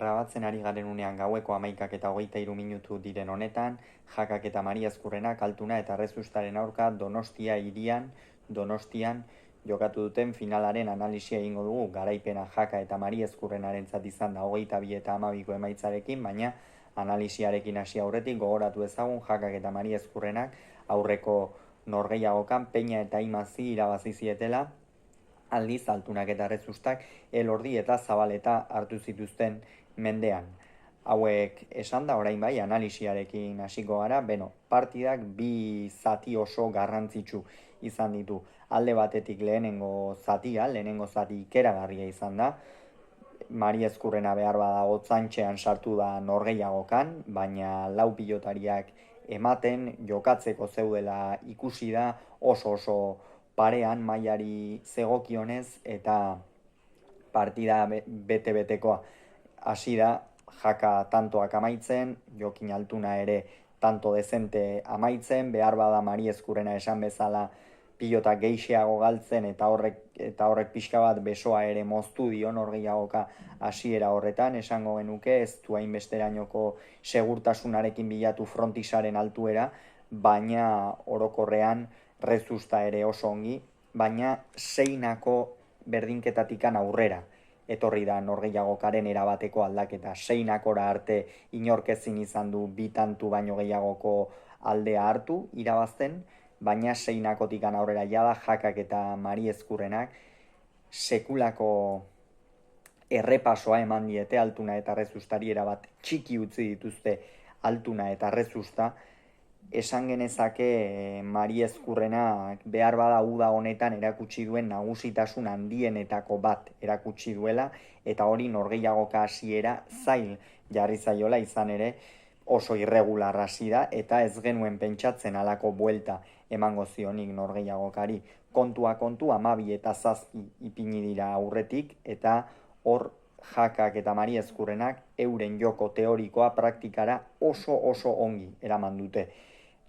Grabatzen ari garen unean gaueko 11:23 diren honetan, Jakak eta Mari Ezkurrenak Altuna eta Errezustaren aurka Donostian jokatu duten finalaren analisia egingo dugu. Garaipena Jaka eta Mari Ezkurrenarentzat izan da 22-12 emaitzarekin, baina analisiarekin hasi aurretik gogoratu ezagun Jakak eta Mari Ezkurrenak aurreko norgehiagokan Peña eta Imazi irabazi zietela, aldiz Altunak eta Errezustak Elordi eta Zabaleta hartu zituzten mendean. Hauek esan da, orain bai, analisiarekin hasiko gara. Partidak bi zati oso garrantzitsu izan ditu. Alde batetik lehenengo zati ikeragarria izan da. Mari Ezkurrena behar bada otzantxean sartu da norgehiagokan, baina lau pilotariak ematen, jokatzeko zeudela ikusi da, oso parean mailari zegokionez, eta partida bete-betekoa hasi da. Jaka tantoak amaitzen, Jokin Altuna ere tanto dezente amaitzen, behar bada Mari Ezkurrena esan bezala pilota geixeago galtzen, eta horrek pixka bat besoa ere moztu dio norgehiagoka hasiera horretan. Esango genuke ez du hainbesterainoko segurtasunarekin bilatu frontisaren altuera, baina orokorrean Rezusta ere oso ongi, baina seinako berdinketatikan aurrera etorri da norgehiagokaren erabateko aldaketa. Seinakora arte inork ezin izan du bi tantu baino gehiagoko aldea hartu irabazten, baina seinakotikan aurrera jada Jakak eta Mari Ezkurrenak sekulako errepasoa eman diete Altuna eta Errezustari. Erabat txiki utzi dituzte Altuna eta Errezusta. Esan genezake Mari Ezkurrenak behar bada uda honetan erakutsi duen nagusitasun handienetako bat erakutsi duela, eta hori norgehiagoka hasiera zail jarri zaiola, izan ere oso irregular hasi da, eta ez genuen pentsatzen halako buelta emango zionik norgehiagokari. Kontua kontu 12 eta 7 ipini dira aurretik, eta hor Jakak eta Mari Ezkurrenak euren joko teorikoa praktikara oso ongi eraman dute.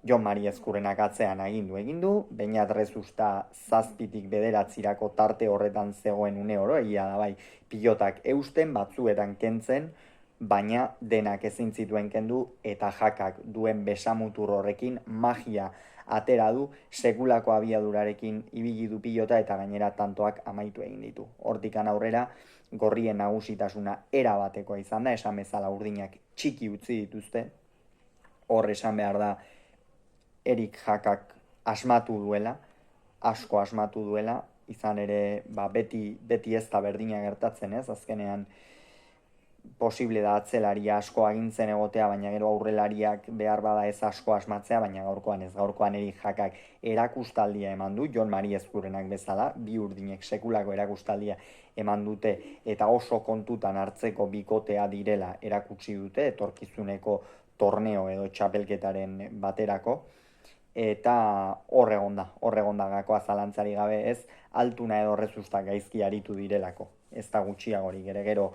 Jon Mari Ezkurrenak atzean egin du, Beñat Rezusta 7-9 tarte horretan zegoen une oro, egia da bai, pilotak eusten, batzuetan kentzen, baina denak ezin zituen kendu, eta Jakak duen besamutur horrekin magia atera du, sekulako abiadurarekin ibili du pilota, eta gainera tantoak amaitu egin ditu. Hortikan aurrera, gorrien nagusitasuna erabatekoa izan da, esan bezala urdinak txiki utzi dituzte. Hor esan behar da Erik Jakak asmatu duela, asko asmatu duela, izan ere beti ez da berdina gertatzen, ez? Azkenean posible da atzelaria asko agintzen egotea, baina gero aurrelariak behar bada ez asko asmatzea, baina gaurkoan ez. Gaurkoan Erik Jakak erakustaldia eman du, Jon Mari Ezkurrenak bezala, bi urdinek sekulako erakustaldia eman dute, eta oso kontutan hartzeko bikotea direla erakutsi dute, etorkizuneko torneo edo txapelketaren baterako, eta hor egon da gakoa zalantzari gabe, ez Altuna edo Errezusta gaizki aritu direlako, ez da gutxiagorik. Ere gero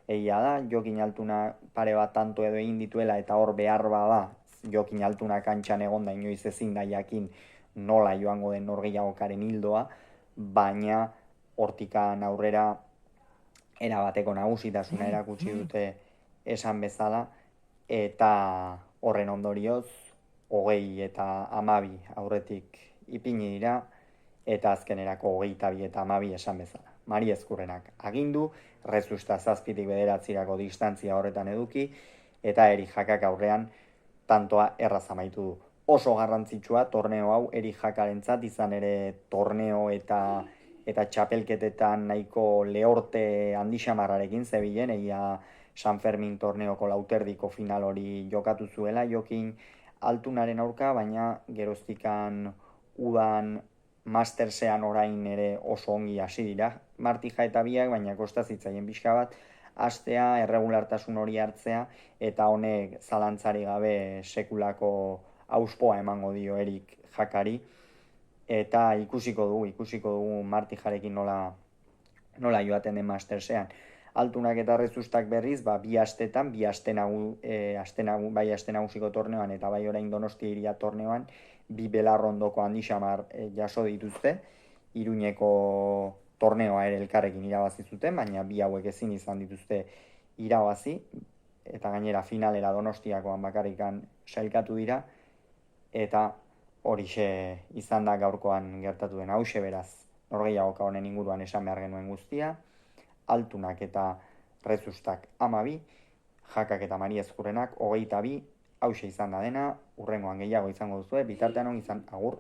egia da, Jokin Altuna pare bat tanto edo egin dituela, eta hor behar bada Jokin Altuna kantxan egon da, inoiz ezin da jakin nola joango den norgehiagokaren hildoa, baina hortikan aurrera erabateko nagusitasuna erakutsi dute esan bezala, eta horren ondorioz 20 eta 12 aurretik ipini dira, eta azkenerako 22 eta 12 esan bezala. Mari Ezkurrenak agindu, Rezusta 7-9 distantzia horretan eduki, eta Erik Jakak aurrean tantoa erraz amaitu du. Oso garrantzitsua torneo hau Erik Jakarentzat, izan ere torneo eta txapelketetan nahiko lehorte handixamarrarekin zebilen, egia San Fermin torneoko lauterdiko final hori jokatu zuela Jokin Altunaren aurka, baina geroztikan udan Mastersean orain ere oso ongi hasi dira Martija eta biak, baina kosta zitzaien pixka bat hastea, erregulartasun hori hartzea, eta honek zalantzari gabe sekulako auspoa emango dio Erik Jakari, eta ikusiko dugu Martijarekin nola joaten den Mastersean. Altunak eta Errezustak berriz, bi astetan, bai aste nagusiko torneoan eta bai orain Donostia Hiria torneoan, bi belarrondoko handixamar jaso dituzte. Iruñeko torneoa ere elkarrekin irabazi zuten, baina bi hauek ezin izan dituzte irabazi, eta gainera finalera Donostiakoan bakarrikan sailkatu dira, eta horixe izan da gaurkoan gertatu den. Hauxe beraz, norgehiagoka honen inguruan esan behar genuen guztia, Altunak eta Rezustak 12, Jakak eta Mari Ezkurrenak 22, hauxe izan da dena, hurrengoan gehiago izango duzue, bitartean on izan, agur.